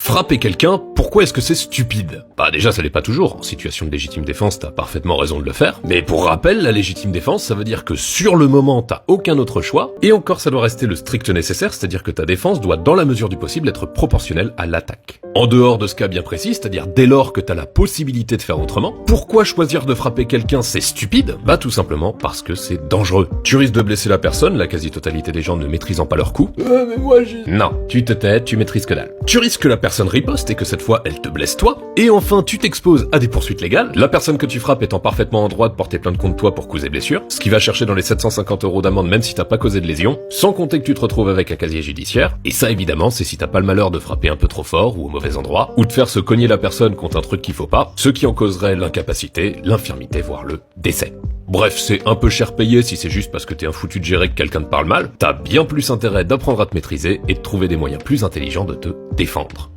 Frapper quelqu'un, pourquoi est-ce que c'est stupide? Bah déjà ça l'est pas toujours, en situation de légitime défense t'as parfaitement raison de le faire, mais pour rappel, la légitime défense ça veut dire que sur le moment t'as aucun autre choix, et encore ça doit rester le strict nécessaire, c'est-à-dire que ta défense doit dans la mesure du possible être proportionnelle à l'attaque. En dehors de ce cas bien précis, c'est-à-dire dès lors que t'as la possibilité de faire autrement, pourquoi choisir de frapper quelqu'un c'est stupide? Bah tout simplement parce que c'est dangereux. Tu risques de blesser la personne, la quasi-totalité des gens ne maîtrisant pas leur coup. Mais moi j'ai... Non, tu te tais, tu maîtrises que dalle. Tu risques que la personne riposte et que cette fois elle te blesse toi. Et enfin tu t'exposes à des poursuites légales, la personne que tu frappes étant parfaitement en droit de porter plainte contre toi pour cause et blessure, ce qui va chercher dans les 750 € d'amende même si t'as pas causé de lésion, sans compter que tu te retrouves avec un casier judiciaire, et ça évidemment c'est si t'as pas le malheur de frapper un peu trop fort ou au mauvais endroit, ou de faire se cogner la personne contre un truc qu'il faut pas, ce qui en causerait l'incapacité, l'infirmité voire le décès. Bref, c'est un peu cher payé si c'est juste parce que t'es un foutu de gérer que quelqu'un te parle mal, t'as bien plus intérêt d'apprendre à te maîtriser et de trouver des moyens plus intelligents de te défendre.